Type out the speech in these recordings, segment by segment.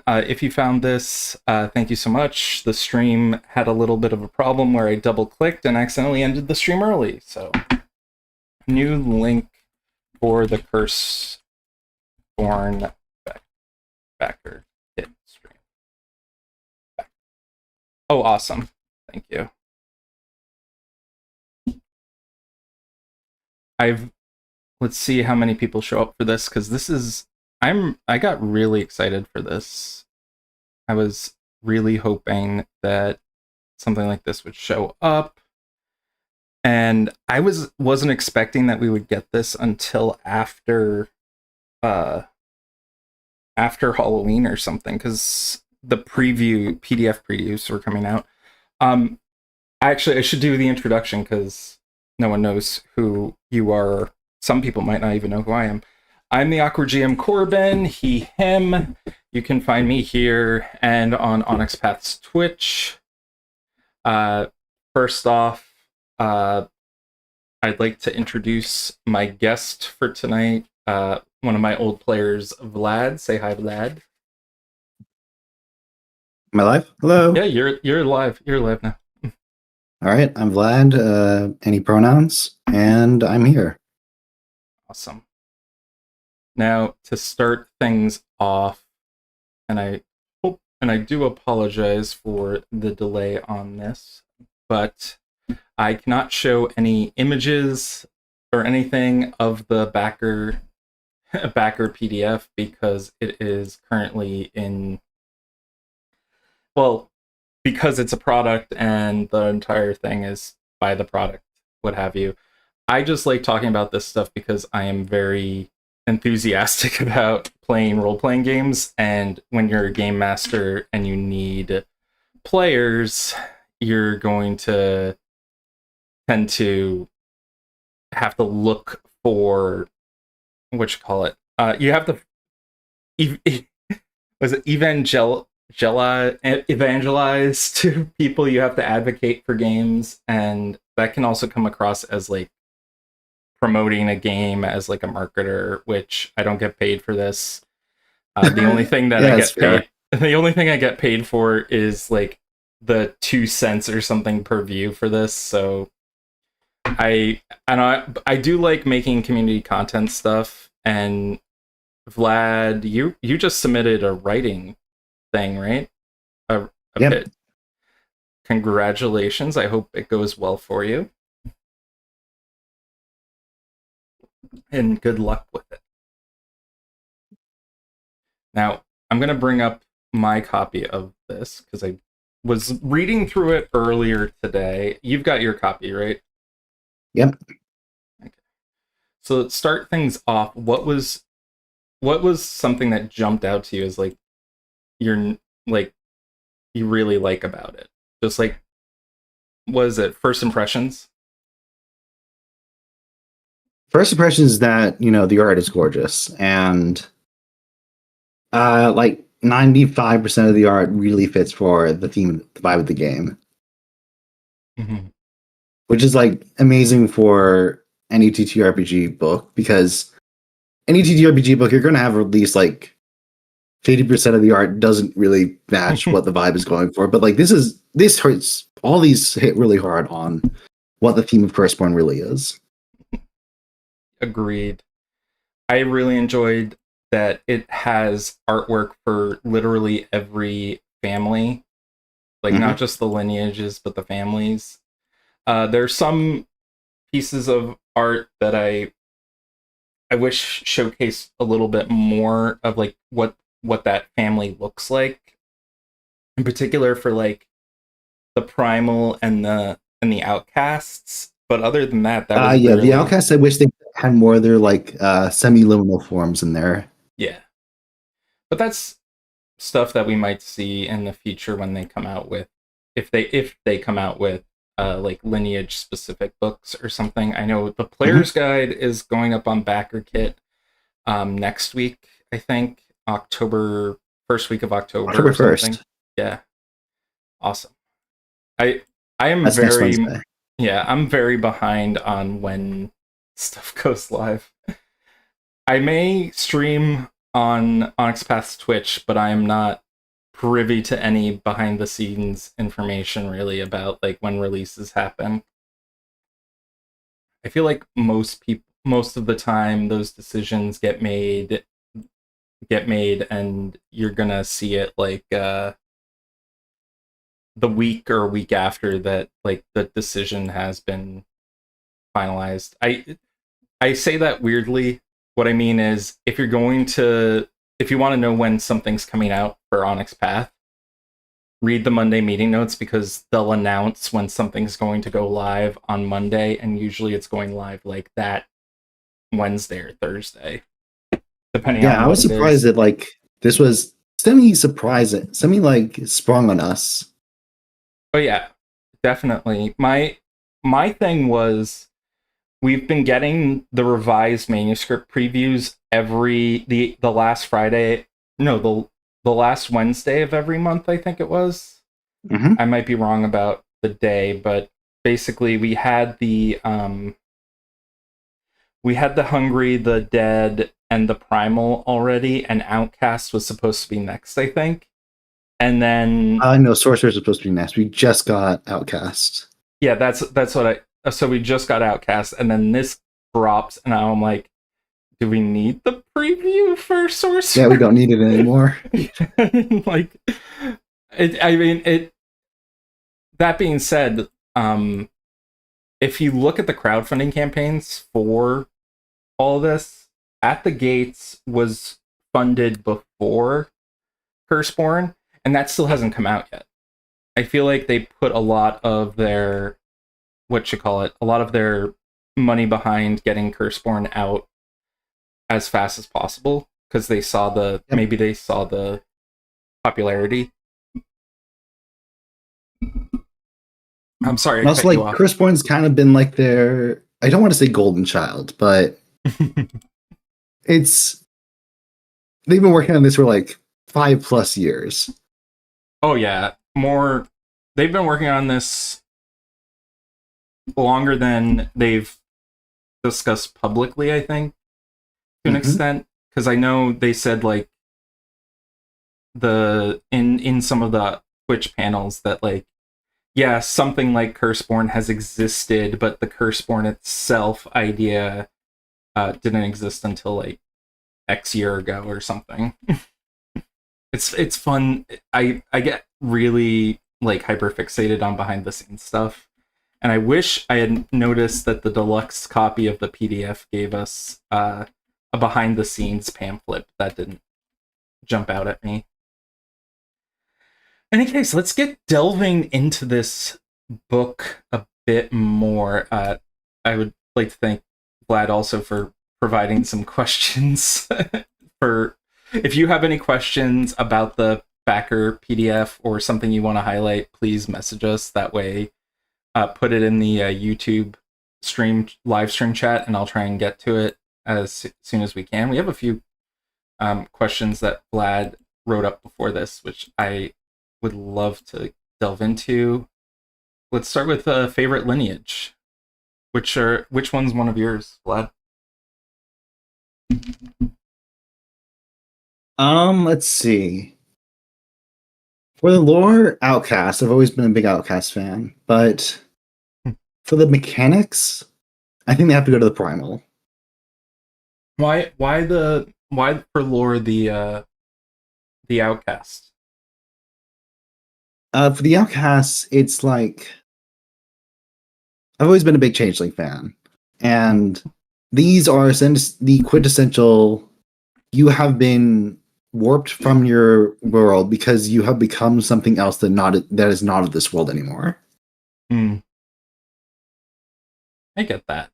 If you found this, thank you so much. The stream had a little bit of a problem where I double clicked and accidentally ended the stream early. So, new link for the Curseborne Backer hit stream. Oh, awesome. Thank you. Let's see how many people show up for this, because this is I got really excited for this. I was really hoping that something like this would show up, and I wasn't expecting that we would get this until after Halloween or something, because the PDF previews were coming out. Actually, I should do the introduction because no one knows who you are. Some people might not even know who I am. I'm the Awkward GM Corbin, he, him. You can find me here and on Onyx Path's Twitch. First off, I'd like to introduce my guest for tonight, one of my old players, Vlad. Say hi, Vlad. Am I live? Hello. Yeah, you're live. You're live now. All right, I'm Vlad. Any pronouns? And I'm here. Awesome. Now, to start things off, and I do apologize for the delay on this, but I cannot show any images or anything of the backer PDF because it is currently in, well, because it's a product and the entire thing is by the product, what have you. I just like talking about this stuff because I am very enthusiastic about playing role-playing games, and when you're a game master and you need players, you're going to tend to have to look for you have to evangelize to people. You have to advocate for games, and that can also come across as like promoting a game as like a marketer, which I don't get paid for this. The only thing that the only thing I get paid for is like the 2 cents or something per view for this. So I do like making community content stuff. And Vlad, you just submitted a writing thing, right? A bit. Congratulations. I hope it goes well for you. And good luck with it. Now, I'm going to bring up my copy of this because I was reading through it earlier today. You've got your copy, right? Yep. Okay. So let's start things off. What was something that jumped out to you as like you really like about it? Just like, was it first impressions? First impression is that, the art is gorgeous, and like 95% of the art really fits for the theme, the vibe of the game. Mm-hmm. Which is like amazing for any TTRPG book, because any TTRPG book, you're going to have at least like 50% of the art doesn't really match what the vibe is going for. But like this hurts. All these hit really hard on what the theme of Curseborne really is. Agreed. I really enjoyed that it has artwork for literally every family, like not just the lineages, but the families. There's some pieces of art that I wish showcased a little bit more of like what that family looks like, in particular for like the primal and the outcasts. But other than that, was the outcasts. I wish they had more of their like semi-liminal forms in there. Yeah, but that's stuff that we might see in the future when they come out with, if they come out with like lineage specific books or something. I know the player's guide is going up on Backer Kit next week. I think first week of October. October 1st. Yeah, awesome. I am very I'm very behind on when stuff goes live. I may stream on Onyx Path's Twitch, but I am not privy to any behind the scenes information really about like when releases happen. I feel like most of the time those decisions get made and you're gonna see it like the week or week after that like the decision has been finalized. I say that weirdly. What I mean is if you want to know when something's coming out for Onyx Path, read the Monday meeting notes because they'll announce when something's going to go live on Monday, and usually it's going live like that Wednesday or Thursday, depending Yeah, on I was what it surprised is. that like this was semi-surprising, semi like sprung on us. But yeah, definitely. My thing was we've been getting the revised manuscript previews every the last Friday, no, the last Wednesday of every month, I think it was. Hmm. I might be wrong about the day, but basically we had the Hungry, the Dead, and the Primal already, and Outcast was supposed to be next, I think. And then I know Sorcerer's supposed to be next. We just got Outcast. yeah, that's what I so we just got Outcast, and then this drops, and now I'm like, do we need the preview for Yeah, we Sorcerer? don't need it anymore. Like I mean it that being said, if you look at the crowdfunding campaigns for all this, At the Gates was funded before Curseborne, and that still hasn't come out yet. I feel like they put a lot of their a lot of their money behind getting Curseborne out as fast as possible because Yep. they saw the popularity. I'm sorry And I also, cut you like, off. Curseborn's kind of been like their, I don't want to say golden child, but it's, they've been working on this for like 5+ years. Oh yeah, more. They've been working on this longer than they've discussed publicly. I think to an Hmm. extent because I know they said like in some of the Twitch panels that like yeah something like Curseborne has existed, but the Curseborne itself idea didn't exist until like X year ago or something. It's fun. I get really like hyper fixated on behind the scenes stuff. And I wish I had noticed that the deluxe copy of the PDF gave us a behind the scenes pamphlet that didn't jump out at me. In any case, let's get delving into this book a bit more. I would like to thank Vlad also for providing some questions. For if you have any questions about the backer PDF or something you want to highlight, please message us. That way, put it in the YouTube live stream chat, and I'll try and get to it as soon as we can. We have a few questions that Vlad wrote up before this, which I would love to delve into. Let's start with favorite lineage. Which one's one of yours, Vlad? Let's see. For the lore, Outcast. I've always been a big Outcast fan, but for the mechanics, I think they have to go to the Primal. Why for lore the outcast? For the Outcasts, it's like I've always been a big Changeling fan, and these are the quintessential. You have been warped from your world because you have become something else that is not of this world anymore. Hmm, I get that.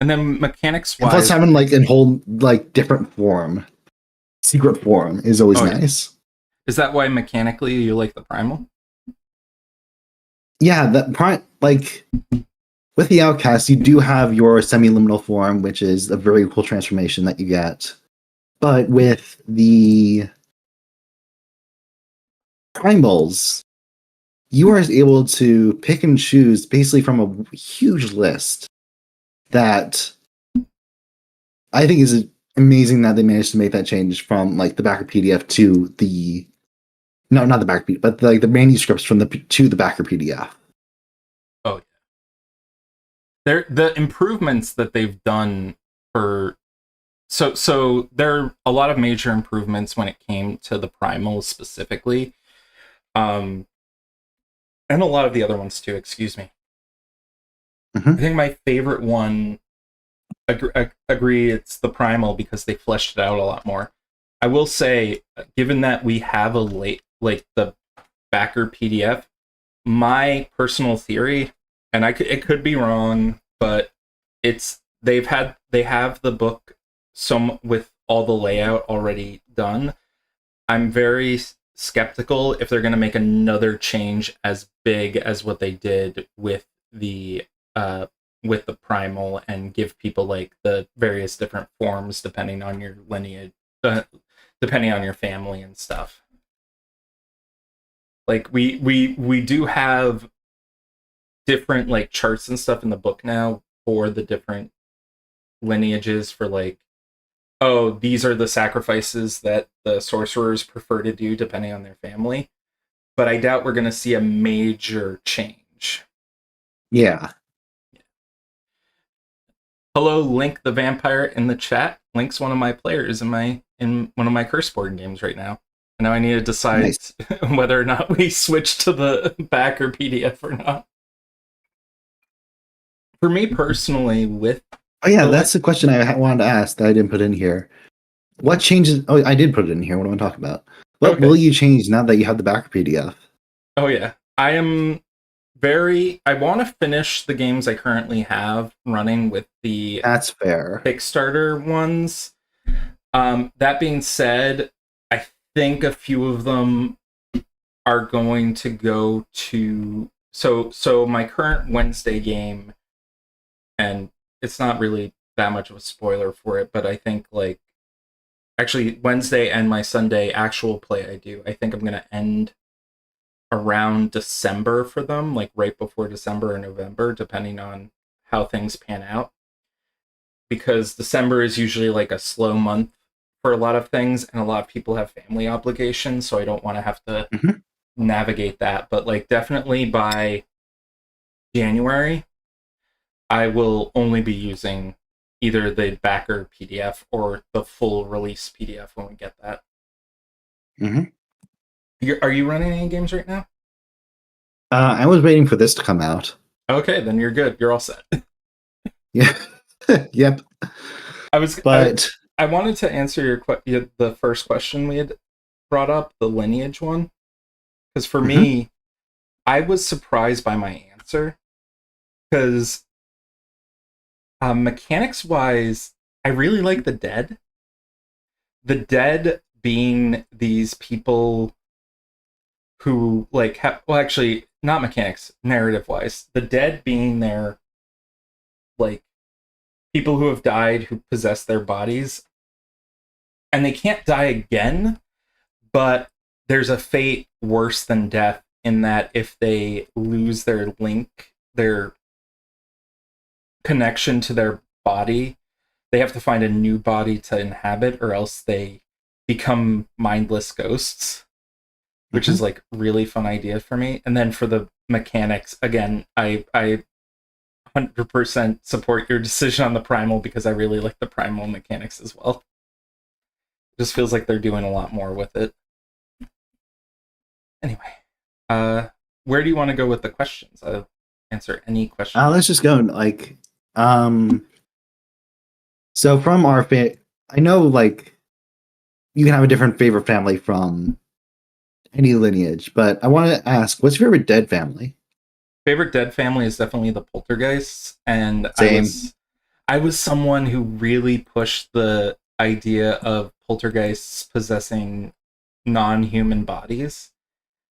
And then mechanics And plus, wise, having like a whole like different form, secret form, is always oh yeah, nice. is that why mechanically you like the primal? Yeah, like with the Outcast, you do have your semi-liminal form, which is a very cool transformation that you get. But with the primals, you are able to pick and choose basically from a huge list that I think is amazing that they managed to make that change from like the backer PDF to the No, not the backer PDF, but like the manuscripts from to the backer PDF. Oh, the improvements that they've done for so there are a lot of major improvements when it came to the primal specifically, and a lot of the other ones too. Excuse me. I think my favorite one, agree, it's the primal because they fleshed it out a lot more. I will say, given that we have a like the backer PDF, my personal theory, and it could be wrong, but they have the book with all the layout already done. I'm very skeptical if they're going to make another change as big as what they did uh with the primal and give people like the various different forms depending on your lineage, depending on your family and stuff. Like we do have different like charts and stuff in the book now for the different lineages, for like, oh, these are the sacrifices that the sorcerers prefer to do depending on their family. But I doubt we're going to see a major change. Yeah. Hello, Link the Vampire in the chat. Link's one of my players in one of my Curseborne games right now. And now I need to decide Nice. whether or not we switch to the backer PDF or not. For me personally, with Oh yeah, that's the question I wanted to ask that I didn't put in here. What changes? Oh, I did put it in here. What am I talking about? What will you change now that you have the backer PDF? Oh yeah, I want to finish the games I currently have running with the That's fair Kickstarter ones. That being said, I think a few of them are going to go to so my current Wednesday game, and it's not really that much of a spoiler for it, but I think like actually Wednesday and my Sunday actual play I think I'm going to end around December for them, like right before December or November, depending on how things pan out. Because December is usually like a slow month for a lot of things, and a lot of people have family obligations, so I don't want to have to navigate that. But like definitely by January, I will only be using either the backer PDF or the full release PDF when we get that. Are you running any games right now? I was waiting for this to come out. Okay, then you're good. You're all set. Yeah. Yep. I wanted to answer the first question we had brought up, the lineage one, because for me, I was surprised by my answer, because mechanics wise, I really like the dead. The dead being these people who like well, actually, not mechanics, narrative wise, the dead being their like people who have died who possess their bodies, and they can't die again, but there's a fate worse than death in that if they lose their connection to their body, they have to find a new body to inhabit, or else they become mindless ghosts, which is like really fun idea for me. And then for the mechanics, again, I 100% support your decision on the primal, because I really like the primal mechanics as well. It just feels like they're doing a lot more with it. Anyway, where do you want to go with the questions? I'll answer any question. Let's just go like, so from our I know like you can have a different favorite family from any lineage, but I want to ask, what's your favorite dead family? Favorite dead family is definitely the poltergeists, and Same. I was someone who really pushed the idea of poltergeists possessing non-human bodies,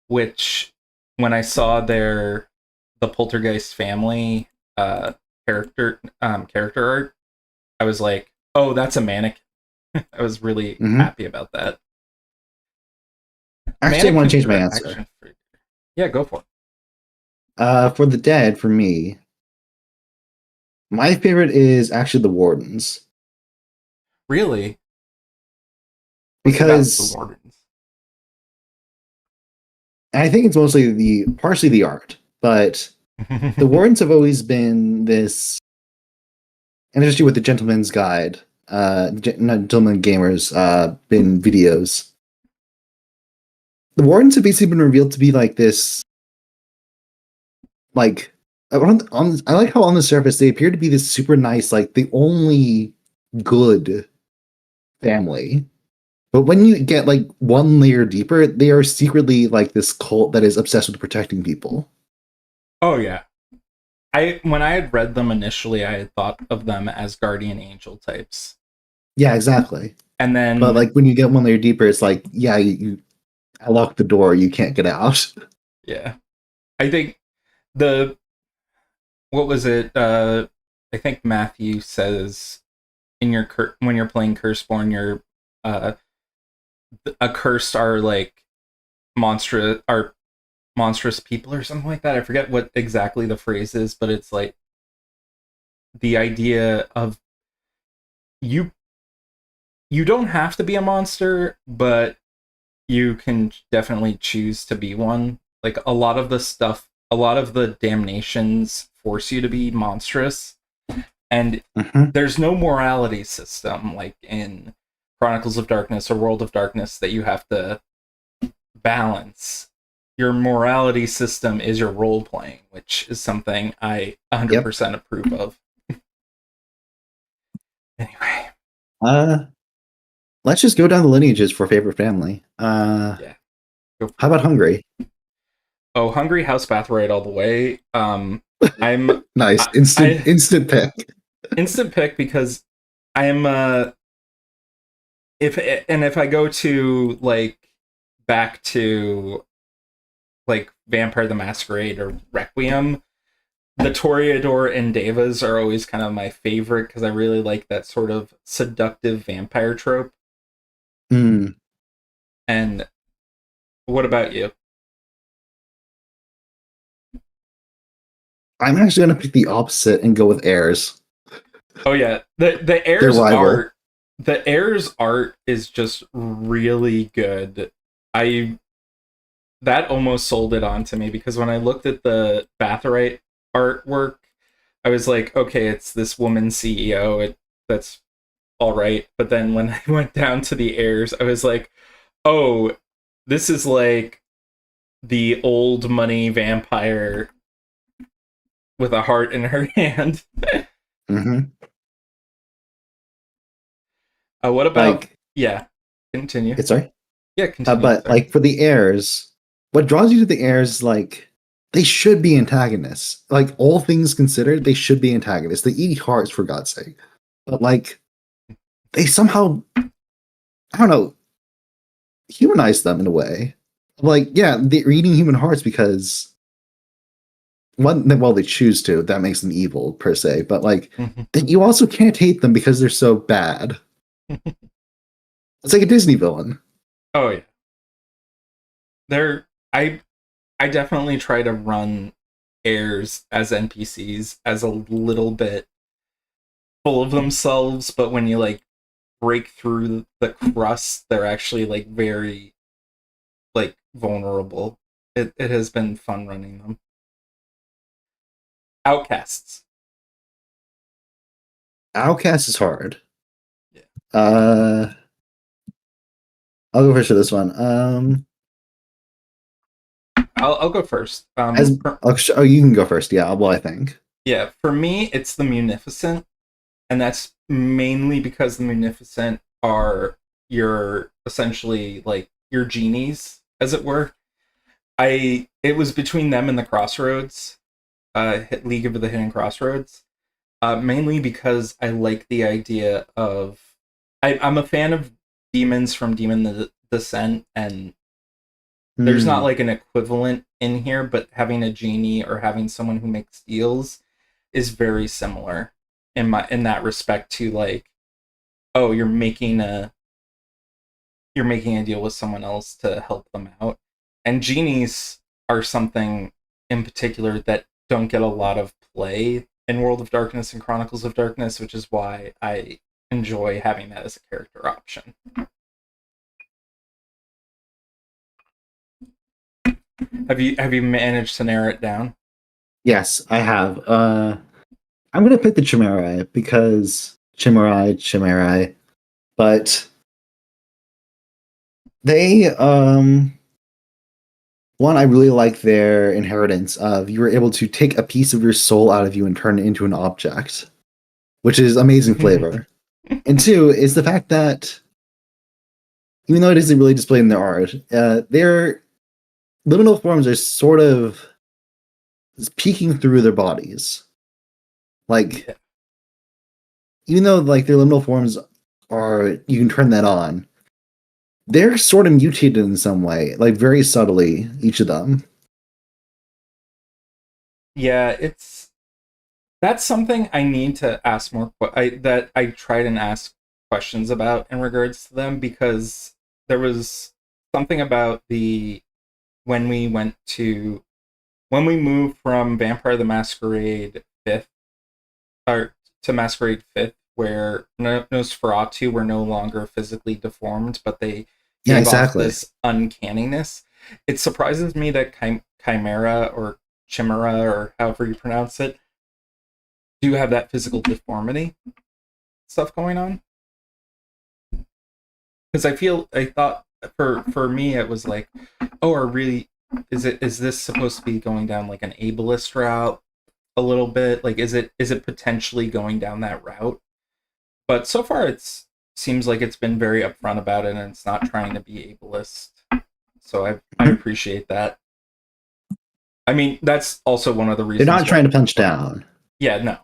which when I saw the poltergeist family character art, I was like, oh, that's a mannequin. I was really happy about that. Actually, I want to change my answer. Yeah, go for it. For the dead, for me, my favorite is actually the wardens. Really? Because the wardens? And I think it's mostly partially the art, but the Wardens have always been this, and especially with the Gentleman's Guide, not Gentleman Gamers, been videos. The Wardens have basically been revealed to be like this, like I like how on the surface they appear to be this super nice, like the only good family. But when you get like one layer deeper, they are secretly like this cult that is obsessed with protecting people. Oh yeah. When I had read them initially, I had thought of them as guardian angel types. Yeah, exactly. And But then like when you get one layer deeper, it's like, yeah, I locked the door, you can't get out. yeah. I think the what was it? I think Matthew says in your when you're playing Curseborne, your uh accursed are like monstrous people or something like that. I forget what exactly the phrase is, but it's like the idea of you you don't have to be a monster, but you can definitely choose to be one. Like a lot of the stuff, a lot of the damnations force you to be monstrous, and Mhm. there's no morality system like in Chronicles of Darkness or World of Darkness that you have to balance. Your morality system is your role playing, which is something I Yep. 100% approve of. Anyway, Uh, let's just go down the lineages for favorite family. yeah, go How for it. about Hungary? Oh, Hungry House Bathroyd all the way. I'm Nice, I instant pick. instant pick because I'm if I go to like back to like Vampire the Masquerade or Requiem, the Toreador and Devas are always kind of my favorite because I really like that sort of seductive vampire trope. Mm. And what about you? I'm actually gonna pick the opposite and go with heirs. Oh yeah, Their rival. The Heirs art is just really good. I that almost sold it on to me because when I looked at the Batherite artwork, I was like, okay, it's this woman CEO. That's all right. But then when I went down to the heirs, I was like, oh, this is like the old money vampire with a heart in her hand. Hmm. What about, Like, yeah, continue. it's sorry. Yeah, continue. But Sorry. like for the heirs, what draws you to the heirs, like they should be antagonists. Like all things considered, they should be antagonists. They eat hearts for God's sake. But like they somehow, I don't know, humanize them in a way. Like, yeah, they're eating human hearts because one, well, they choose to. That makes them evil per se. But like, then you also can't hate them because they're so bad. It's like a Disney villain. Oh yeah. They're I definitely try to run heirs as NPCs as a little bit full of themselves, but when you like break through the crust, they're actually like very like vulnerable. It has been fun running them. Outcasts. Outcast is hard. Yeah. Uh, I'll go first for this one. I'll go first. Oh, you can go first. Yeah, well, I think. Yeah, for me it's the Munificent, and that's mainly because the Munificent are your essentially like your genies, as it were. It was between them and the Crossroads, League of the Hidden Crossroads. Mainly because I like the idea of I'm a fan of demons from Descent, and there's not Hmm. like an equivalent in here, but having a genie or having someone who makes deals is very similar in that respect to like, oh, you're making a deal with someone else to help them out. And genies are something in particular that don't get a lot of play in World of Darkness and Chronicles of Darkness, which is why I enjoy having that as a character option. Have you managed to narrow it down? Yes, I have. I'm gonna pick the Chimera because Chimera, but they one, I really like their inheritance of you were able to take a piece of your soul out of you and turn it into an object, which is amazing flavor. And two is the fact that even though it isn't really displayed in their art, their liminal forms are sort of peeking through their bodies. Like, Yeah. even though like their liminal forms are, you can turn that on, they're sort of mutated in some way, like very subtly, each of them. Yeah, that's something I need to ask more. That I tried and asked questions about in regards to them, because there was something about the when we went to when we moved from Vampire the Masquerade fifth or to Masquerade fifth, where Nosferatu were no longer physically deformed, but they Yeah, gave off exactly. this uncanniness. It surprises me that Chimera or Chimera or however you pronounce it do have that physical deformity stuff going on, because I thought for me it was like, oh, are really is this supposed to be going down like an ableist route a little bit, like is it potentially going down that route? But so far it's seems like it's been very upfront about it, and it's not trying to be ableist, so I Mhm. appreciate that. I mean, that's also one of the They're reasons not why. trying to punch down. Yeah, no,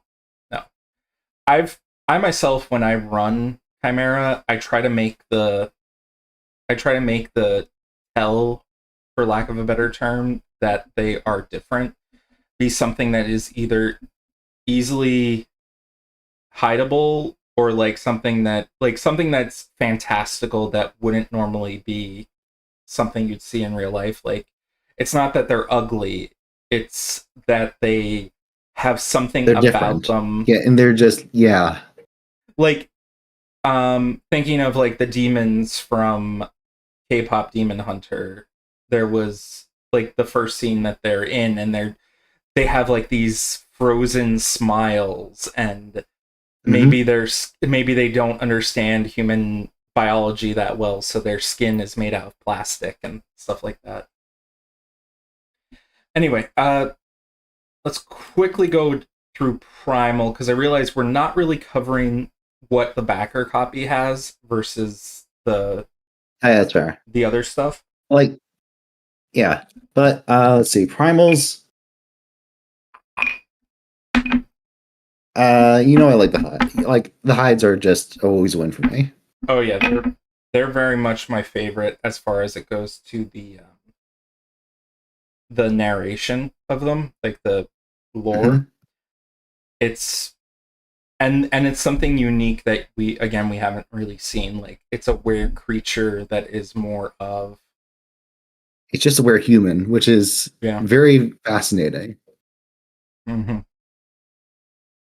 I myself, when I run Chimera, I try to make the tell, for lack of a better term, that they are different, be something that is either easily hideable, or something that's fantastical that wouldn't normally be something you'd see in real life. Like, it's not that they're ugly, it's that they have something They're about different. them. Yeah, and they're just yeah. Like, thinking of like the demons from K-pop Demon Hunter, there was like the first scene that they're in, and they have like these frozen smiles, and Hmm. maybe they don't understand human biology that well, so their skin is made out of plastic and stuff like that. Anyway, let's quickly go through Primal, because I realize we're not really covering what the backer copy has versus Yeah, that's fair. the other stuff. Like yeah, but let's see, primals. I like the hide. Like the hides are just always a win for me. Oh yeah, they're very much my favorite as far as it goes to the narration of them, like the lore. Hmm. It's and it's something unique that we haven't really seen. Like, it's a weird creature that is more of, It's just a weird human, which is yeah. very fascinating. Mm-hmm.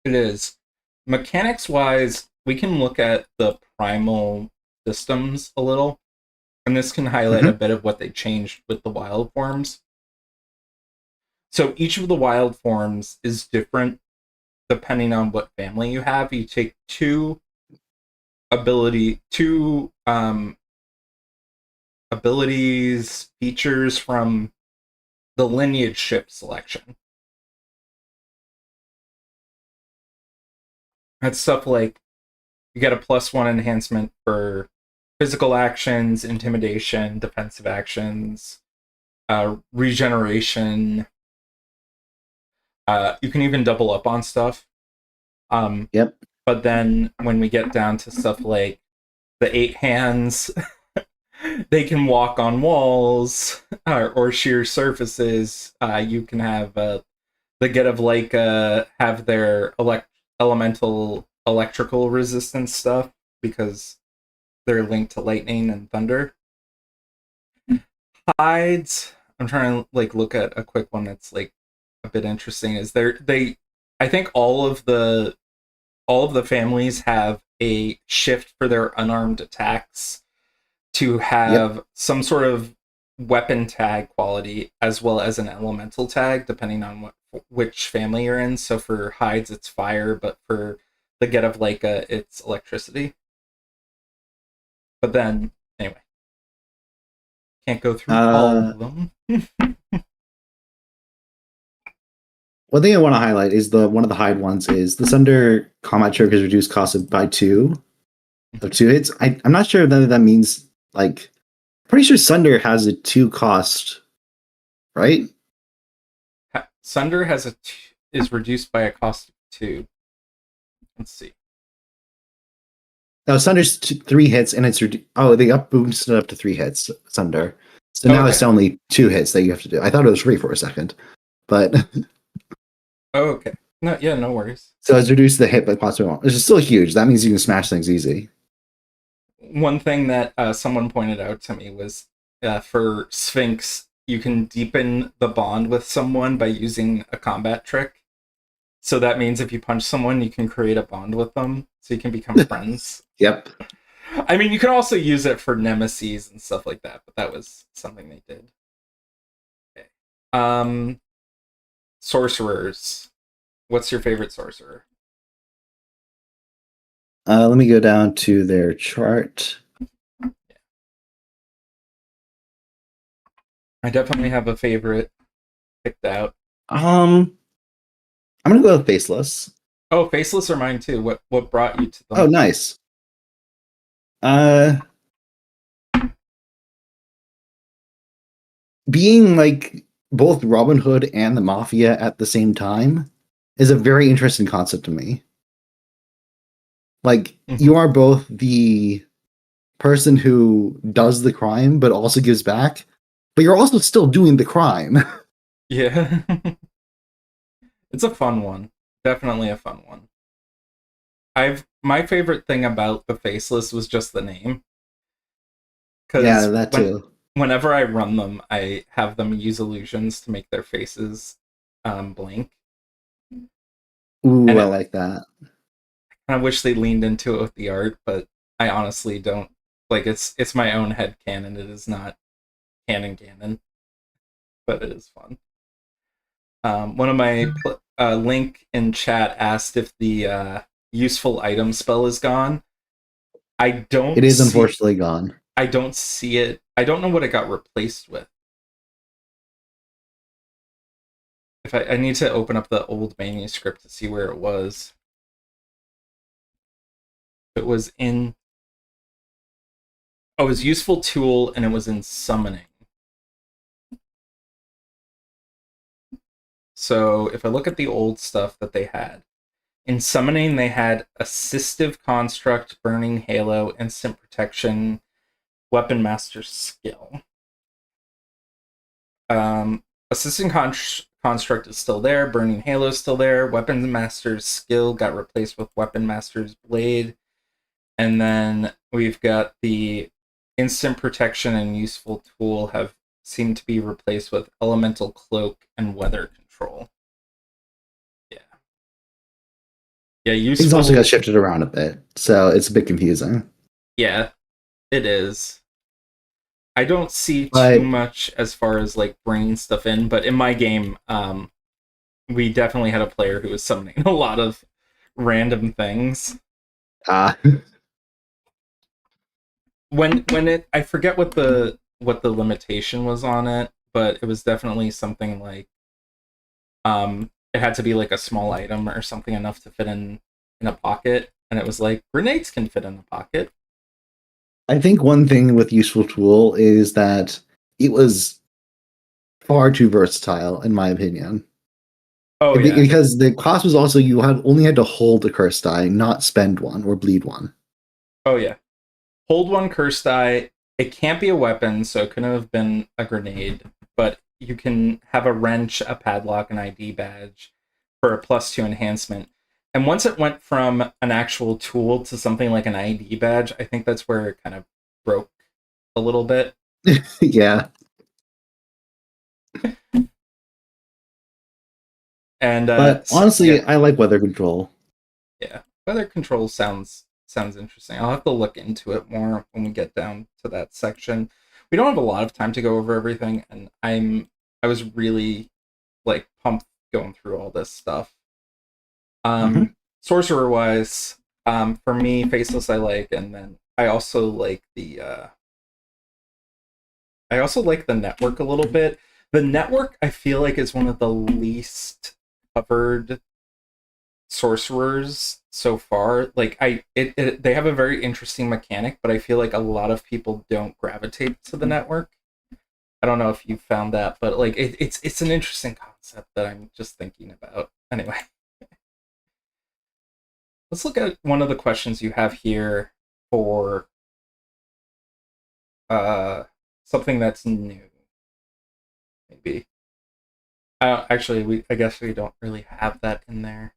It is. Mechanics wise, we can look at the primal systems a little, and this can highlight a Hmm. bit of what they changed with the wild forms. So each of the wild forms is different depending on what family you have. You take two abilities, features from the lineage ship selection. That's stuff like you get a +1 enhancement for physical actions, intimidation, defensive actions, regeneration. You can even double up on stuff. Um, Yep. but then when we get down to stuff like the 8 hands, they can walk on walls, or sheer surfaces. You can have the Get of Leica have their elemental electrical resistance stuff, because they're linked to lightning and thunder. Hides. I'm trying to like look at a quick one that's like a bit interesting. Is there they I think all of the families have a shift for their unarmed attacks to Yep. have some sort of weapon tag quality as well as an elemental tag, depending on which family you're in. So for hides, it's fire, but for the get of Leica, it's electricity. But then, anyway, can't go through all Uh, of them. One thing I want to highlight is one of the hide ones is the Sunder combat trick is reduced cost by two of 2 hits. I'm not sure that means like. Pretty sure Sunder has a 2 cost, right? Sunder is reduced by a cost of 2. Let's see. No, Sunder's 3 hits, and it's they up boosted up to 3 hits. Sunder, so now it's only 2 hits that you have to do. I thought it was free for a second, but okay, no worries. So it's reduced the hit by possibly 1, which is still huge. That means you can smash things easy. One thing that someone pointed out to me was for Sphinx, you can deepen the bond with someone by using a combat trick. So that means if you punch someone, you can create a bond with them, so you can become friends. Yep. I mean, you can also use it for nemesis and stuff like that, but that was something they did. Okay. Sorcerers. What's your favorite sorcerer? Let me go down to their chart. I definitely have a favorite picked out. I'm gonna go with Faceless. Oh, Faceless are mine too. What brought you to them? Oh, nice. Being like both Robin Hood and the Mafia at the same time is a very interesting concept to me. Like, you are both the person who does the crime, but also gives back, but you're also still doing the crime. Yeah. It's a fun one. Definitely a fun one. My favorite thing about the Faceless was just the name. Yeah, that too. Whenever I run them, I have them use illusions to make their faces blink. Ooh, I like that. I wish they leaned into it with the art, but I honestly don't. Like, it's my own headcanon. It is not canon, but it is fun. One of my Link in chat asked if the useful item spell is gone. I don't. It is unfortunately gone. I don't see it. I don't know what it got replaced with. If I need to open up the old manuscript to see where it was. It was in. Oh, it was useful tool, and it was in summoning. So if I look at the old stuff that they had, in summoning they had assistive construct, burning halo, instant protection, weapon master skill. Assistant construct is still there, burning halo is still there, weapon master's skill got replaced with weapon master's blade, and then we've got the instant protection and useful tool have seemed to be replaced with elemental cloak and weather control. Yeah, useful. Things also got shifted around a bit, so it's a bit confusing. Yeah, it is. I don't see too much as far as like bringing stuff in, but in my game, we definitely had a player who was summoning a lot of random things. When it, I forget what the limitation was on it, but it was definitely something like, it had to be like a small item or something enough to fit in a pocket, and it was like grenades can fit in a pocket. I think one thing with useful tool is that it was far too versatile, in my opinion. Oh yeah, because the cost was also you only had to hold a curse die, not spend one or bleed one. Oh yeah, hold one curse die. It can't be a weapon, so it couldn't have been a grenade, but you can have a wrench, a padlock, an ID badge for a +2 enhancement. And once it went from an actual tool to something like an ID badge, I think that's where it kind of broke a little bit. Yeah. And but honestly, yeah. I like weather control. Yeah, weather control sounds interesting. I'll have to look into it more when we get down to that section. we don't have a lot of time to go over everything, and I was really like pumped going through all this stuff. Mhm. Sorcerer wise, for me, Faceless I like, and then I also like the network a little bit. The network I feel like is one of the least covered sorcerers so far. Like they have a very interesting mechanic, but I feel like a lot of people don't gravitate to the network. I don't know if you found that, but like it's an interesting concept that I'm just thinking about. Anyway, let's look at one of the questions you have here for uh something that's new. Maybe. Actually, I guess we don't really have that in there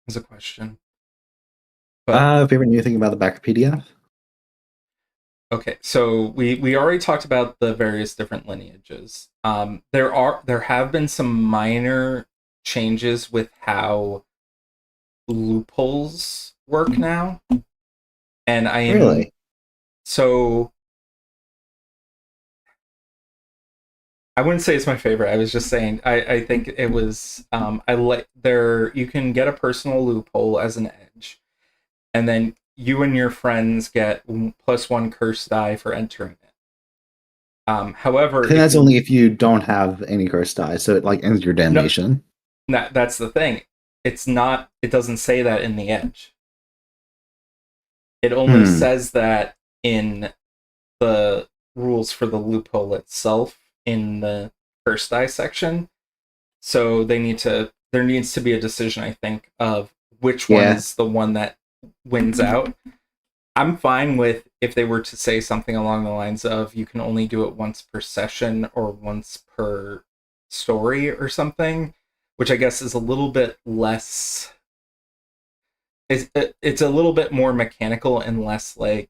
as a question. But Favorite new thing about the Backer PDF? okay, so we already talked about the various different lineages. There have been some minor changes with how loopholes work now, and Really? so I wouldn't say it's my favorite. I was just saying I think it was I like there you can get a personal loophole as an edge, and then you and your friends get +1 curse die for entering it. I However, think if that's you only if you don't have any curse die, so it like ends your no, damnation. that's the thing. It's not. It doesn't say that in the edge. It only Hmm. says that in the rules for the loophole itself in the curse die section. So there needs to be a decision, I think, of which one Yeah. is the one that wins out. I'm fine with if they were to say something along the lines of you can only do it once per session or once per story or something, which I guess is a little bit less. It's a little bit more mechanical and less like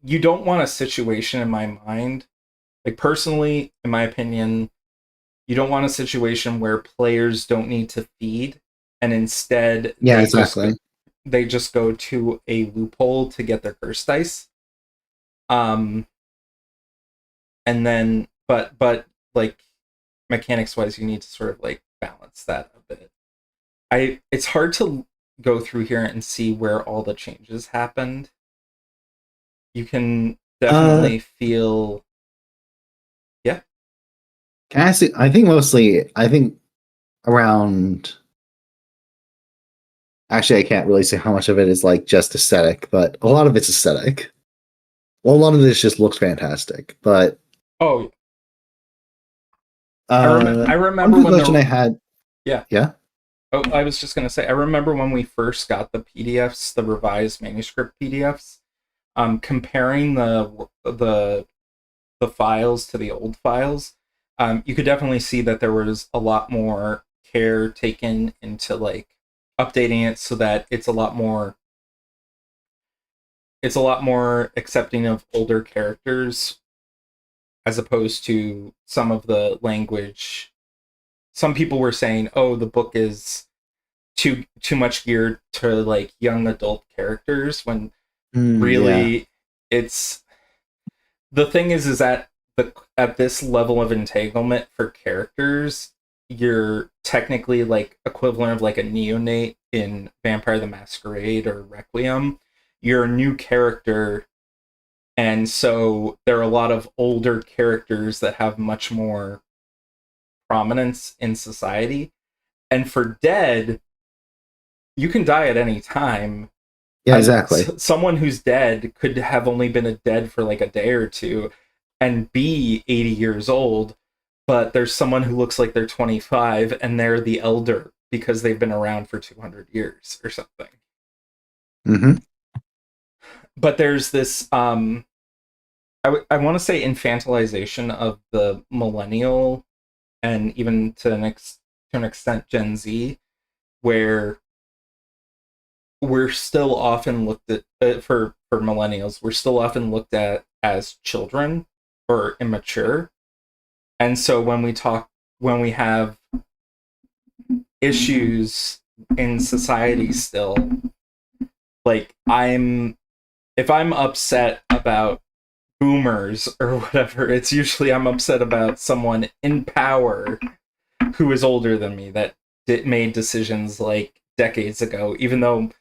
you don't want a situation in my mind. Like personally, in my opinion, you don't want a situation where players don't need to feed and instead Yeah. Exactly. they just go to a loophole to get their curse dice. Um, and then but like mechanics wise, you need to sort of like balance that a bit. It's hard to go through here and see where all the changes happened. You can Uh, definitely feel, yeah. can I see? I think mostly. I think around. Actually, I can't really say how much of it is like just aesthetic, but a lot of it's aesthetic. Well, a lot of this just looks fantastic. But Oh, I one remember quick when question I the had. yeah. Yeah. Oh, I was just gonna say, I remember when we first got the PDFs, the revised manuscript PDFs, comparing the files to the old files, you could definitely see that there was a lot more care taken into like updating it so that it's a lot more accepting of older characters as opposed to some of the language. Some people were saying, "Oh, the book is too much geared to like young adult characters," when Yeah. really it's the thing is that the at this level of entanglement for characters, you're technically like equivalent of like a neonate in Vampire the Masquerade or Requiem. You're a new character, and so there are a lot of older characters that have much more prominence in society. And for dead, you can die at any time. Yeah. Exactly. Someone who's dead could have only been a dead for like a day or two and be 80 years old, but there's someone who looks like they're 25 and they're the elder because they've been around for 200 years or something. Mm-hmm. But there's this I want to say infantilization of the millennial and even to an extent Gen Z, where we're still often looked at for millennials, we're still often looked at as children or immature. And so when we have issues in society still, like I'm if I'm upset about boomers or whatever, it's usually I'm upset about someone in power who is older than me that made decisions like decades ago, even though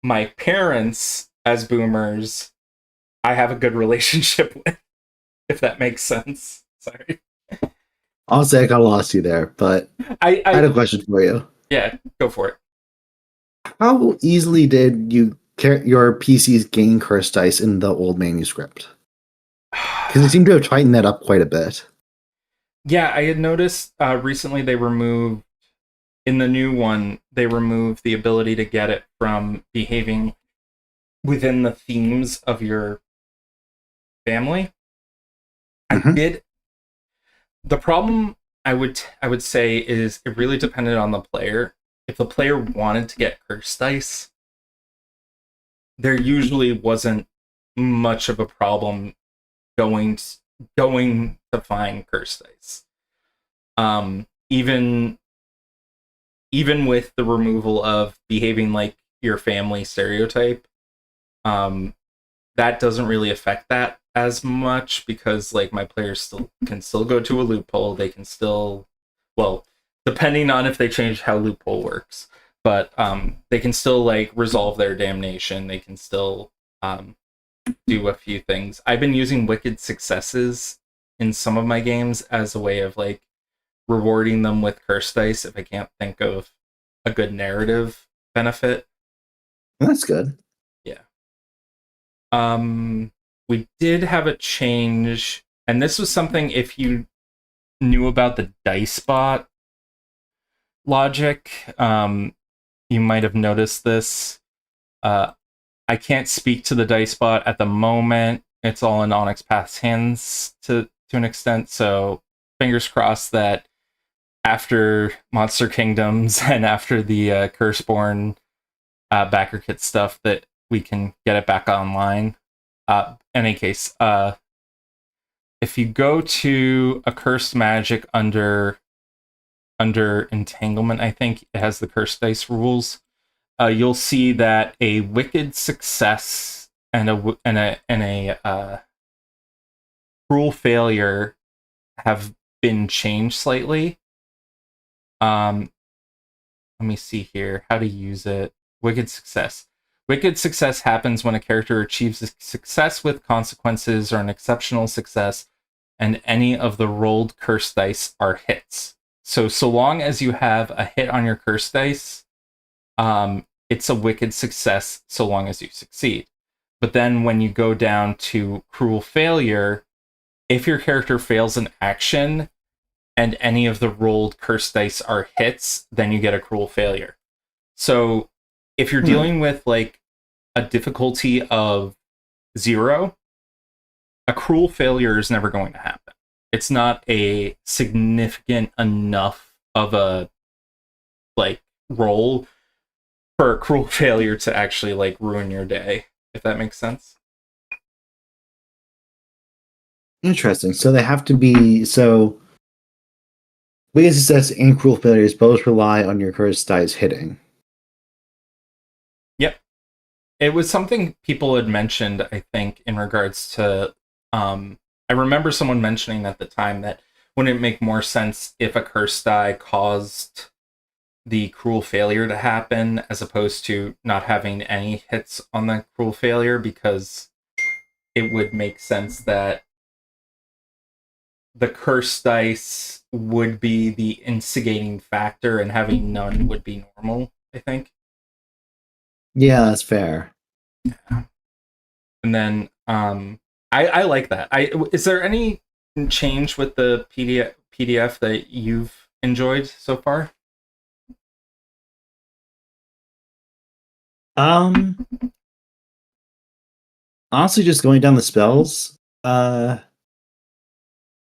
my parents as boomers I have a good relationship with, if that makes sense. Sorry. Honestly, I kind of lost you there, but I had a question for you. Yeah, go for it. How easily did your PCs gain curse dice in the old manuscript? Because they seem to have tightened that up quite a bit. Yeah, I had noticed recently they removed, in the new one, they removed the ability to get it from behaving within the themes of your family. I Mm-hmm. did. The problem I would say is it really depended on the player. If the player wanted to get curse dice, there usually wasn't much of a problem going going to find curse dice. Even with the removal of behaving like your family stereotype, um, that doesn't really affect that as much because like my players still go to a loophole. They can still, well, depending on if they change how loophole works, but they can still like resolve their damnation. They can still do a few things. I've been using wicked successes in some of my games as a way of like rewarding them with curse dice if I can't think of a good narrative benefit. That's good. Yeah. We did have a change, and this was something if you knew about the dice bot logic, you might have noticed this. Uh, I can't speak to the dice bot at the moment. It's all in Onyx Path's hands to an extent, so fingers crossed that after Monster Kingdoms and after the Curseborne backer kit stuff that we can get it back online. Any case, if you go to a cursed magic under entanglement, I think it has the cursed dice rules. You'll see that a wicked success and a cruel failure have been changed slightly. Let me see here how to use it. Wicked success. Wicked success happens when a character achieves a success with consequences or an exceptional success, and any of the rolled curse dice are hits. So long as you have a hit on your curse dice, it's a wicked success so long as you succeed. But then when you go down to cruel failure, if your character fails an action and any of the rolled curse dice are hits, then you get a cruel failure. So if you're Hmm. dealing with like a difficulty of 0, a cruel failure is never going to happen. It's not a significant enough of a like roll for a cruel failure to actually like ruin your day, if that makes sense. Interesting. So they have to be so. Wicked success and cruel failures both rely on your curse dice hitting. Yep. It was something people had mentioned, I think, in regards to I remember someone mentioning at the time that wouldn't it make more sense if a curse die caused the cruel failure to happen as opposed to not having any hits on the cruel failure, because it would make sense that the curse dice would be the instigating factor and having none would be normal, I think. Yeah, that's fair. And then I like that. Is there any change with the PDF that you've enjoyed so far? Um, Honestly, just going down the spells. I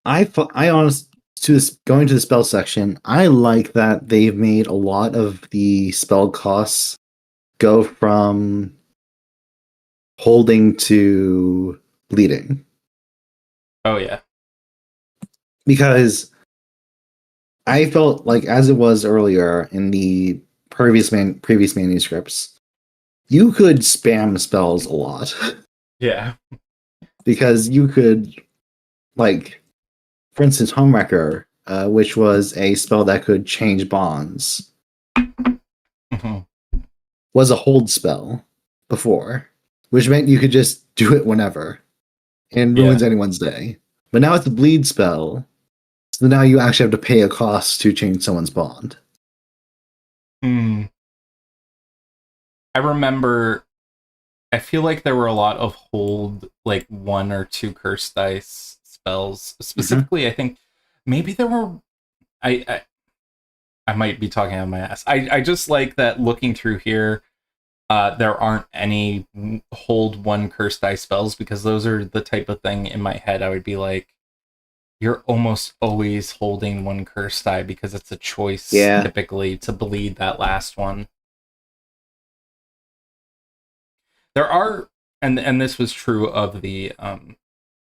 honestly to this going to the spell section. I like that they've made a lot of the spell costs go from holding to bleeding Oh yeah. because I felt like as it was earlier in the previous manuscripts, you could spam spells a lot. Yeah. because you could, like, for instance, Homewrecker, which was a spell that could change bonds, Mhm. was a hold spell before, which meant you could just do it whenever and ruins Yeah. anyone's day. But now it's a bleed spell, so now you actually have to pay a cost to change someone's bond. Hmm. I remember. I feel like there were a lot of hold, like one or two curse dice spells. Mm-hmm. Specifically, I think maybe there were. I I might be talking out of my ass. I just like that looking through here. There aren't any hold one curse dice spells because those are the type of thing in my head I would be like, you're almost always holding one curse die because it's a choice Yeah. typically to bleed that last one. There are, and this was true of the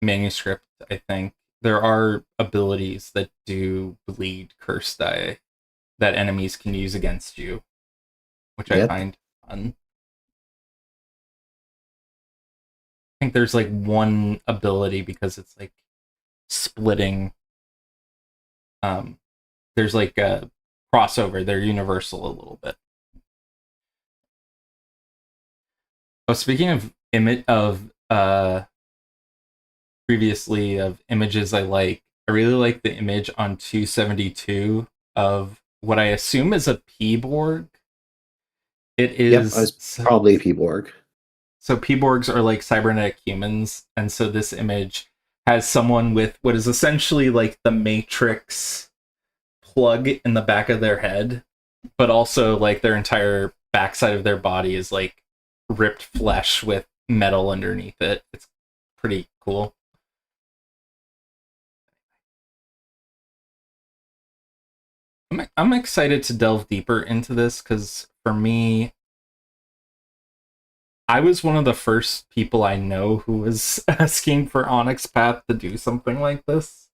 manuscript. I think there are abilities that do bleed curse die that enemies can use against you, which I Yep. find fun. I think there's like one ability because it's like splitting. Um, there's like a crossover. They're universal a little bit. Oh, speaking of image of previously of images I really like the image on 272 of what I assume is a P-Borg. It Yep. I is was probably Peaborg. so P-Borgs are like cybernetic humans, and so this image has someone with what is essentially like the Matrix plug in the back of their head, but also like their entire backside of their body is like ripped flesh with metal underneath it. It's pretty cool. I'm excited to delve deeper into this because for me, I was one of the first people I know who was asking for Onyx Path to do something like this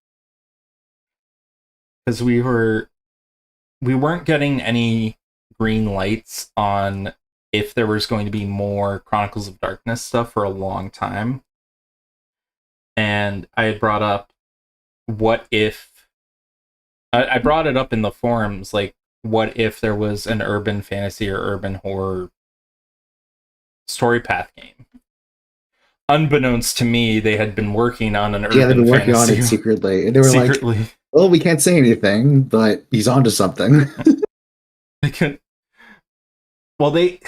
because we weren't getting any green lights on if there was going to be more Chronicles of Darkness stuff for a long time. And I had brought up what if I brought it up in the forums, like what if there was an urban fantasy or urban horror story path game. Unbeknownst to me, they had been working on an Yeah, they've urban been working on fantasy it secretly, and they were like, secretly. "Oh, we can't say anything, but he's onto something." They could, well, they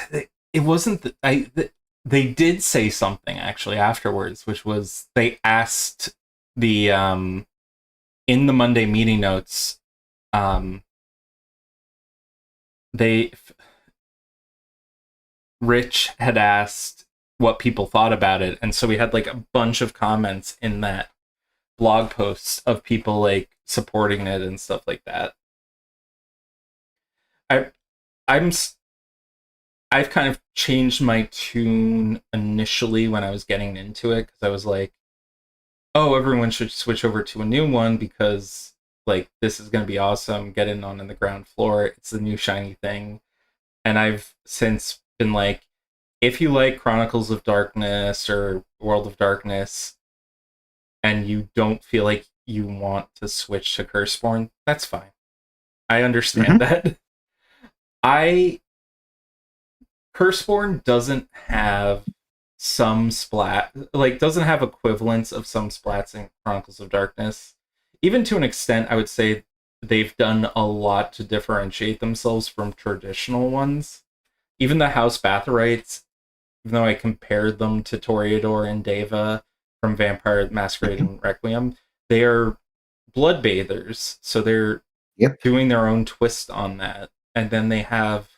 it wasn't they did say something actually afterwards, which was they asked the in the Monday meeting notes, um they Rich had asked what people thought about it, and so we had like a bunch of comments in that blog posts of people like supporting it and stuff like that. I I'm I've kind of changed my tune initially when I was getting into it because I was like, oh, everyone should switch over to a new one because like this is going to be awesome. Get in on the ground floor. It's the new shiny thing. And I've since been like, if you like Chronicles of Darkness or World of Darkness and you don't feel like you want to switch to Curseborne, that's fine. I understand Hmm. that. I Curseborne doesn't have some splat like doesn't have equivalents of some splats in Chronicles of Darkness. Even to an extent, I would say they've done a lot to differentiate themselves from traditional ones. Even the House Bathorites, even though I compared them to Toreador and Deva from Vampire Masquerade and Requiem, they are blood bathers, so they're Yep. doing their own twist on that. And then they have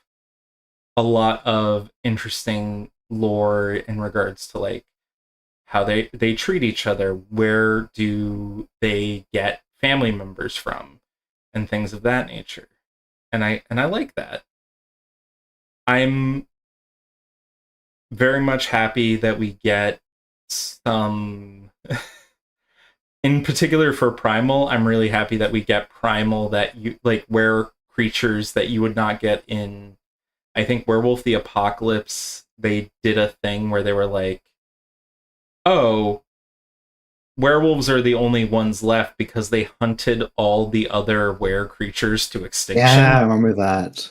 a lot of interesting lore in regards to like how they treat each other, where do they get family members from, and things of that nature. And I like that. I'm very much happy that we get some in particular for primal. I'm really happy that we get primal that you like where creatures that you would not get in. I think Werewolf the Apocalypse, they did a thing where they were like, oh, werewolves are the only ones left because they hunted all the other were creatures to Yeah, I extinction. remember that.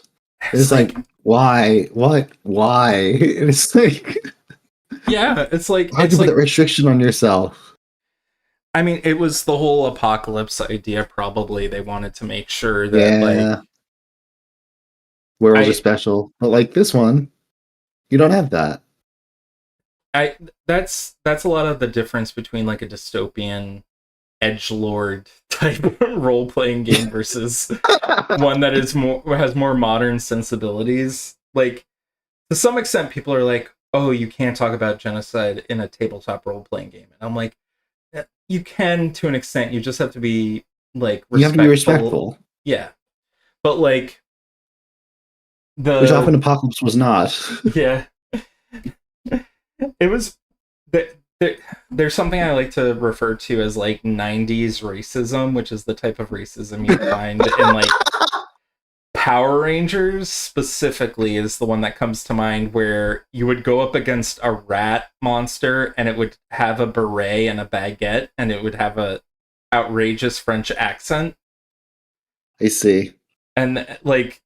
It's It's like, like, why? What? Why? It's like, yeah, it's like, how'd you it's put that like, restriction on yourself? I mean, it was the whole apocalypse idea. Probably they wanted to make sure that, like, Yeah, werewolves are I, special, but like this one, you don't have that. I, that's a lot of the difference between like a dystopian edge lord type role playing game versus one that is more has more modern sensibilities. Like, to some extent, people are like, "Oh, you can't talk about genocide in a tabletop role playing game," and I'm like, you can to an extent. You just have to be like You have to be respectful. respectful, Yeah, but like which often the Apocalypse was not. yeah, it was there's something I like to refer to as like 90s racism, which is the type of racism you'd find in like Power Rangers specifically is the one that comes to mind, where you would go up against a rat monster and it would have a beret and a baguette and it would have a outrageous French accent. I see. And like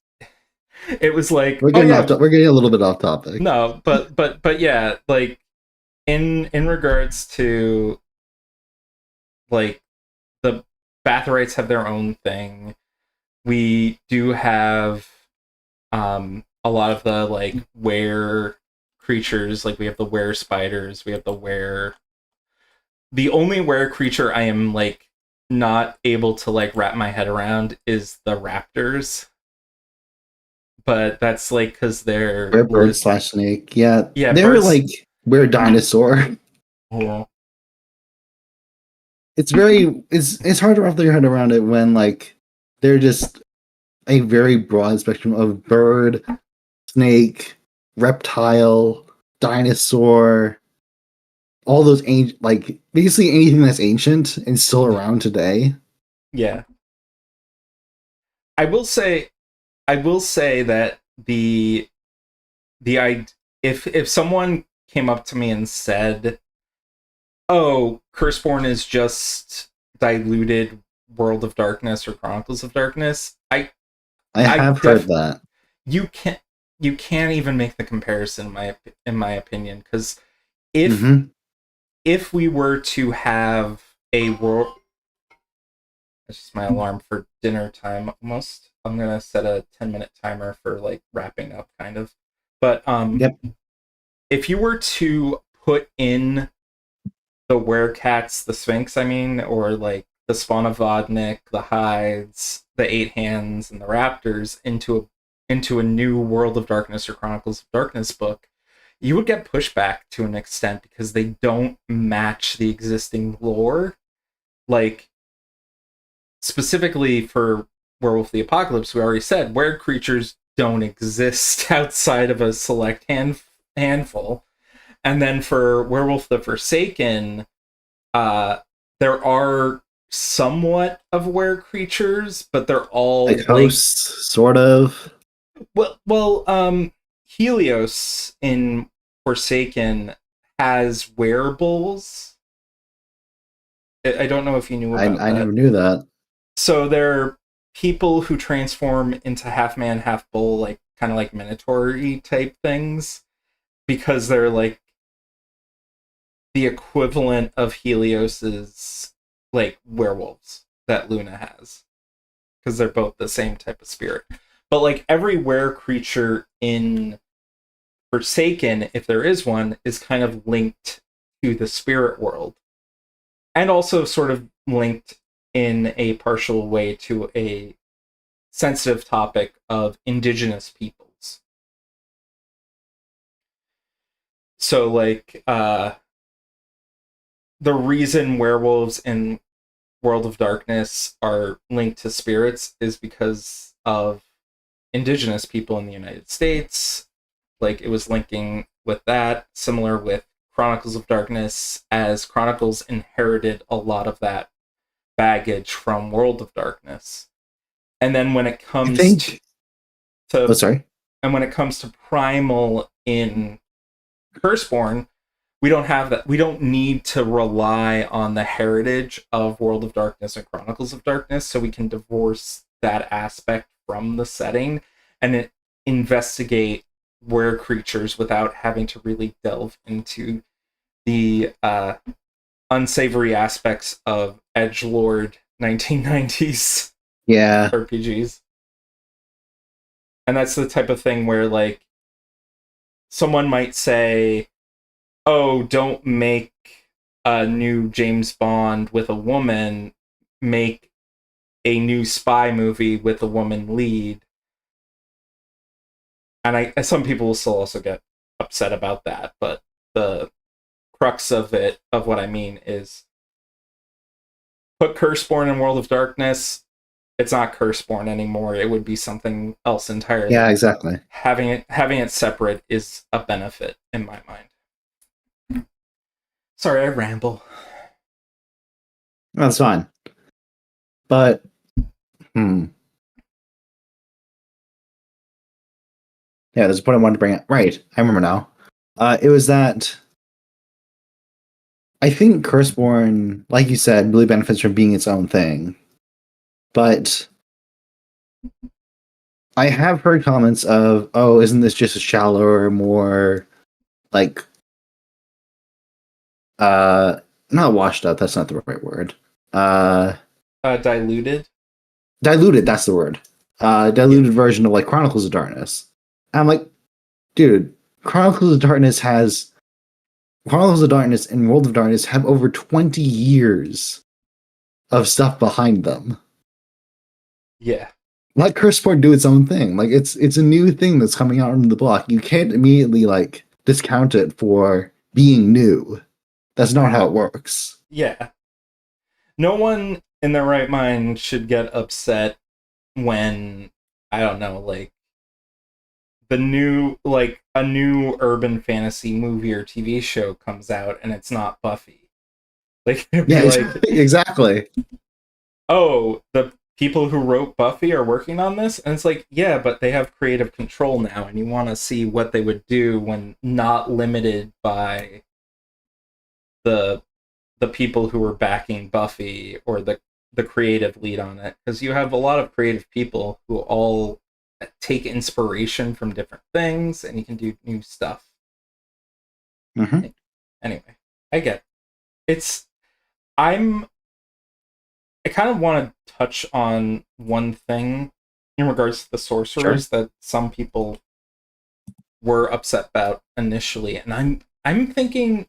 it was like, We're oh getting yeah, we're getting a little bit off topic. no, but yeah, like in regards to like the Bathorites have their own thing. We do have a lot of the like were creatures, like we have the were spiders, we have the only were creature I am like not able to like wrap my head around is the raptors, but that's like because they're We're bird slash snake. Yeah, yeah, they're birds. like we're dinosaur. Yeah. It's very it's hard to wrap your head around it when like they're just a very broad spectrum of bird, snake, reptile, dinosaur, all those ancient, like basically anything that's ancient and still around today. Yeah, I will say I will say that the if someone came up to me and said, "Oh, Curseborne is just diluted World of Darkness or Chronicles of Darkness," I I have heard def that. you can't you can't even make the comparison in my opinion, because if Mm-hmm. if we were to have a world, that's just my alarm for dinner time almost. I'm gonna set a 10-minute timer for like wrapping up kind of. But Yep. if you were to put in the werecats, the Sphinx, I mean, or like the Spawn of Vodnik, the Hides, the Eight Hands, and the Raptors into a new World of Darkness or Chronicles of Darkness book, you would get pushback to an extent because they don't match the existing lore. Like, specifically for Werewolf the Apocalypse, we already said were creatures don't exist outside of a select handful. And then for Werewolf the Forsaken, uh, there are somewhat of were creatures, but they're Like all linked. hosts, sort of. Helios in Forsaken has werebulls. I don't know if you knew about I that. never knew that. So they're people who transform into half man, half bull, like kind of like minotaur type things, because they're like the equivalent of Helios's like werewolves that Luna has, because they're both the same type of spirit. But like every were creature in Forsaken, if there is one, is kind of linked to the spirit world, and also sort of linked in a partial way to a sensitive topic of indigenous peoples. So like the reason werewolves in World of Darkness are linked to spirits is because of indigenous people in the United States. Like it was linking with that, similar with Chronicles of Darkness, as Chronicles inherited a lot of that baggage from World of Darkness. And then when it I comes think. Oh, to sorry. and when it comes to Primal in Curseborne, we don't have that. We don't need to rely on the heritage of World of Darkness and Chronicles of Darkness, so we can divorce that aspect from the setting and investigate were creatures without having to really delve into the unsavory aspects of edgelord 1990s Yeah. RPGs. And that's the type of thing where, like, someone might say, oh, don't make a new James Bond with a woman, make a new spy movie with a woman lead. And some people will still also get upset about that, but the crux of it, of what I mean, is put Curseborne in World of Darkness. It's not Curseborne anymore. It would be something else entirely. Yeah, exactly. Having it separate is a benefit in my mind. Sorry, I ramble. That's fine. But yeah, there's a point I wanted to bring up. Right, I remember now. It was that I think Curseborne, like you said, really benefits from being its own thing. But I have heard comments of, oh, isn't this just a shallower, more like not washed up, that's not the right word. Diluted. Diluted, that's the word. Diluted version of like Chronicles of Darkness. And I'm like, dude, Chronicles of Darkness and World of Darkness have over 20 years of stuff behind them. Yeah. Let Curseborne do its own thing. Like it's a new thing that's coming out on the block. You can't immediately like discount it for being new. That's not how it works. Yeah. No one in their right mind should get upset when, I don't know, like a new urban fantasy movie or TV show comes out and it's not Buffy. Like, it'd be Yeah, like, exactly. oh, the people who wrote Buffy are working on this? And it's like, yeah, but they have creative control now, and you want to see what they would do when not limited by the people who were backing Buffy or the creative lead on it. Because you have a lot of creative people who all take inspiration from different things, and you can do new stuff. Mm-hmm. Anyway, I get it. I kind of want to touch on one thing in regards to the sorcerers that some people were upset about initially, and I'm thinking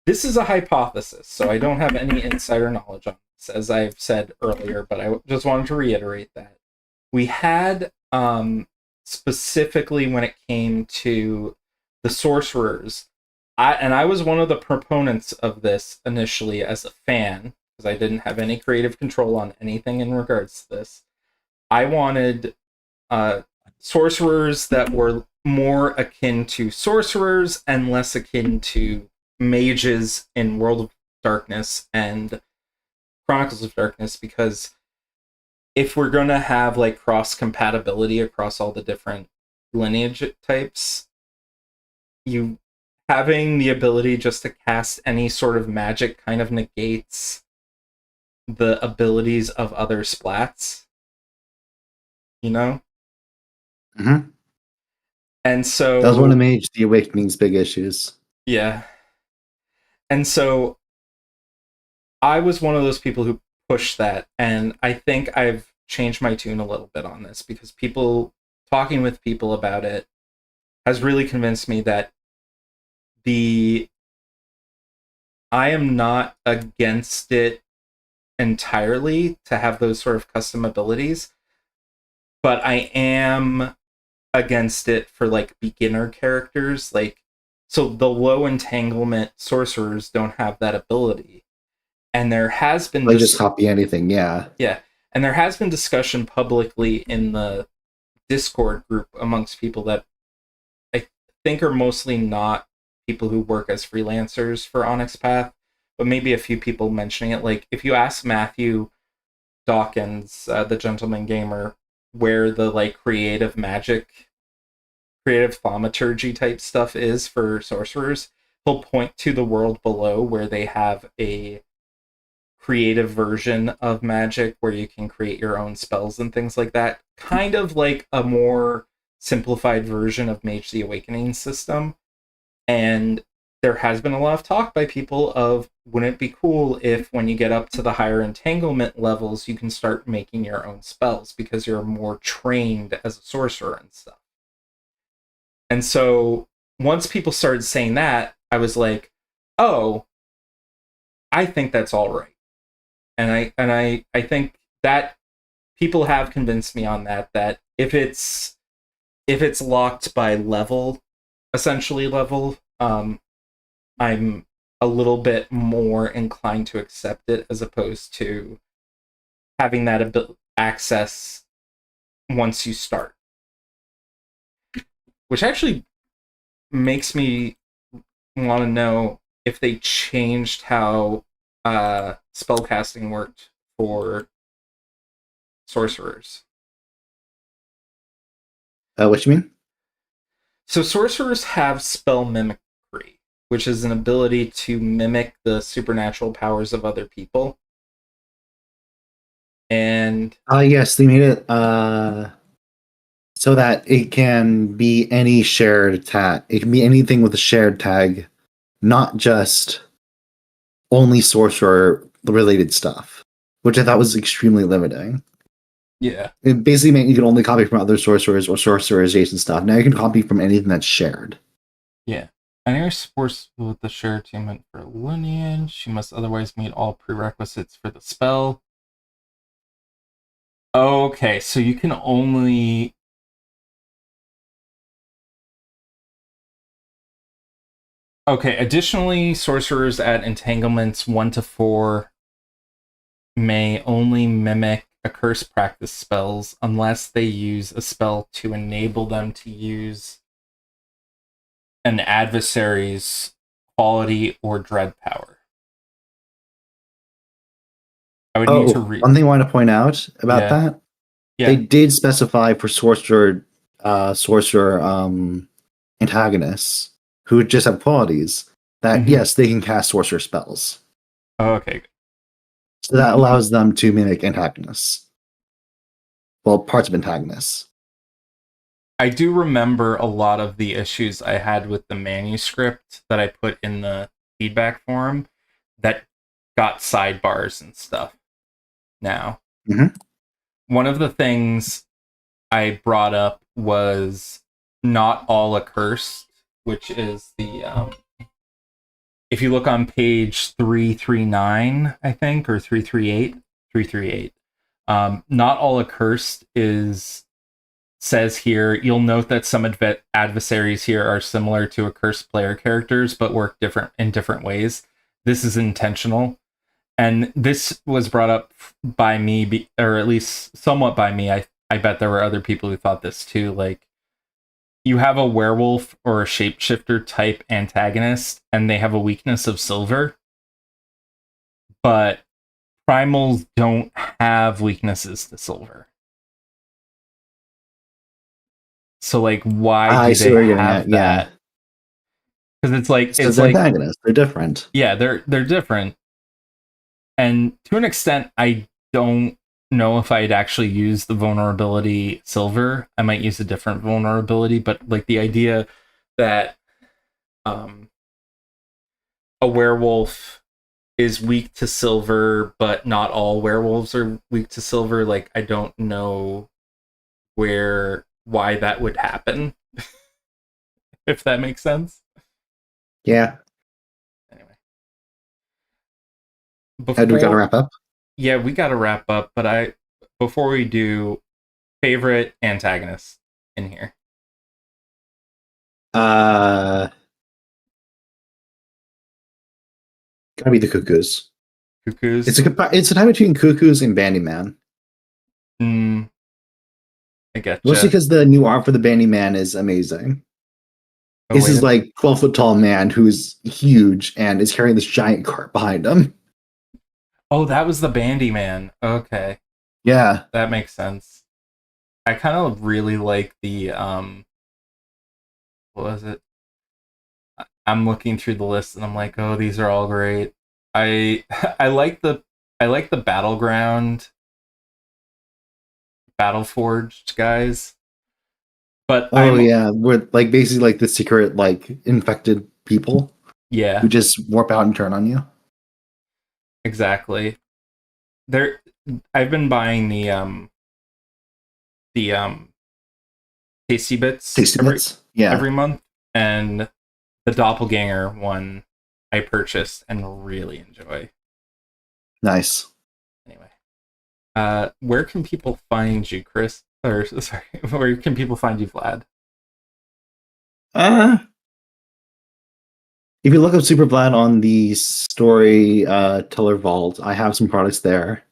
this is a hypothesis, so I don't have any insider knowledge on this, as I've said earlier, but I just wanted to reiterate that we had specifically when it came to the sorcerers. I was one of the proponents of this initially as a fan, because I didn't have any creative control on anything in regards to this. I wanted sorcerers that were more akin to sorcerers and less akin to mages in World of Darkness and Chronicles of Darkness, because if we're going to have like cross compatibility across all the different lineage types, you having the ability just to cast any sort of magic kind of negates the abilities of other splats, you know? Mm-hmm. And so that was one of Mage the Awakening's big issues. Yeah. And so I was one of those people who pushed that, and I think I've changed my tune a little bit on this, because talking with people about it has really convinced me that I am not against it entirely to have those sort of custom abilities, but I am against it for like beginner characters. Like, so the low entanglement sorcerers don't have that ability. And there has been They just copy anything, yeah. Yeah. And there has been discussion publicly in the Discord group amongst people that I think are mostly not people who work as freelancers for Onyx Path, but maybe a few people mentioning it. Like, if you ask Matthew Dawkins, the Gentleman Gamer, where the like creative magic, creative thaumaturgy type stuff is for sorcerers, he'll point to the world below where they have a creative version of magic where you can create your own spells and things like that. Kind of like a more simplified version of Mage the Awakening system. And there has been a lot of talk by people of, wouldn't it be cool if when you get up to the higher entanglement levels, you can start making your own spells because you're more trained as a sorcerer and stuff. And so once people started saying that, I was like, oh, I think that's all right. And I think that people have convinced me on that if it's locked by level, essentially level, I'm a little bit more inclined to accept it as opposed to having that access once you start. Which actually makes me want to know if they changed how spellcasting worked for sorcerers. What you mean? So sorcerers have spell mimicry, which is an ability to mimic the supernatural powers of other people. And Yes, they made it so that it can be any shared tag. It can be anything with a shared tag, not just only sorcerer related stuff, which I thought was extremely limiting. yeah. It basically meant you could only copy from other sorcerers or sorcerer adjacent stuff. Now you can copy from anything that's shared. Yeah. Any sports with the shared attunement for lineage, she must otherwise meet all prerequisites for the spell. Okay, so you can only... Okay, additionally, sorcerers at entanglements 1 to 4 may only mimic a curse practice spells unless they use a spell to enable them to use an adversary's quality or dread power. I would need to read. One thing I want to point out about that, they Yeah. did specify for sorcerer antagonists who just have qualities that yes, they can cast sorcerer spells. Oh, okay. So that allows them to mimic antagonists. Well, parts of antagonists. I do remember a lot of the issues I had with the manuscript that I put in the feedback forum that got sidebars and stuff. Now, one of the things I brought up was not all accursed, which is the if you look on page 339, I think, or 338, not all accursed says here, you'll note that some adversaries here are similar to accursed player characters, but work in different ways. This is intentional. And this was brought up by me, or at least somewhat by me. I bet there were other people who thought this too. Like, you have a werewolf or a shapeshifter type antagonist, and they have a weakness of silver. But primals don't have weaknesses to silver. So, like, why do they have that? Because it's like antagonists. They're different. Yeah, they're different. And to an extent, I don't know if I'd actually use the vulnerability silver. I might use a different vulnerability, but like the idea that a werewolf is weak to silver, but not all werewolves are weak to silver. Like, I don't know why that would happen. If that makes sense. Yeah. Anyway. Do we gotta wrap up? Yeah, we gotta wrap up, but before we do, favorite antagonist in here. Gotta be the cuckoos. Cuckoos. It's a time between cuckoos and Bandyman. I get mostly because the new art for the Bandyman is amazing. This is like 12-foot tall man who's huge and is carrying this giant cart behind him. Oh, that was the Bandyman. Okay. Yeah. That makes sense. I kind of really like the what was it? I'm looking through the list and I'm like, oh, these are all great. I I like the I like the battleground Battleforged guys, but Oh I'm yeah, we're like basically like the secret like infected people who yeah, just warp out and turn on you. exactly. There I've been buying the tasty bits Tasty bits. Yeah, every month, and the doppelganger one I purchased and really enjoy. nice. Anyway, where can people find you, Chris? Or sorry, where can people find you, Vlad? Uh if you look up Super Vlad on the story teller vault, I have some products there.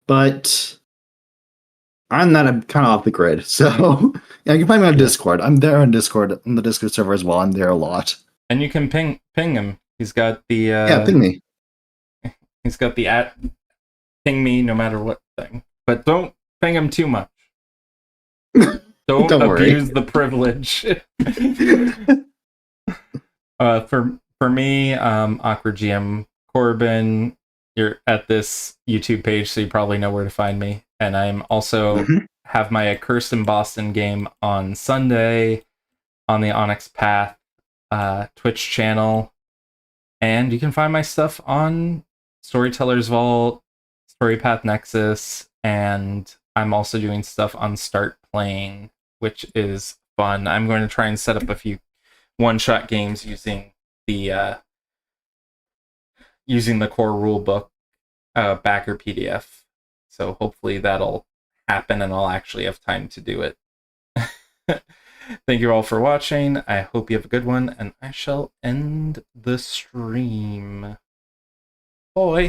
But I'm not I'm kind of off the grid. So yeah, you can find me on Yeah, Discord. I'm there on Discord, on the Discord server as well. I'm there a lot. and you can ping him. Yeah, ping me. He's got the at ping me no matter what thing, but don't ping him too much. Don't Don't worry. abuse the privilege. For me, awkward GM Corbin, you're at this YouTube page, so you probably know where to find me. And I'm also Mhm. have my Cursed in Boston game on Sunday on the Onyx Path Twitch channel, and you can find my stuff on Storyteller's Vault, Storypath Nexus, and I'm also doing stuff on Start Playing, which is fun. I'm going to try and set up a few one-shot games the uh, using the core rulebook backer PDF. So hopefully that'll happen, and I'll actually have time to do it. Thank you all for watching. I hope you have a good one, and I shall end the stream. Bye.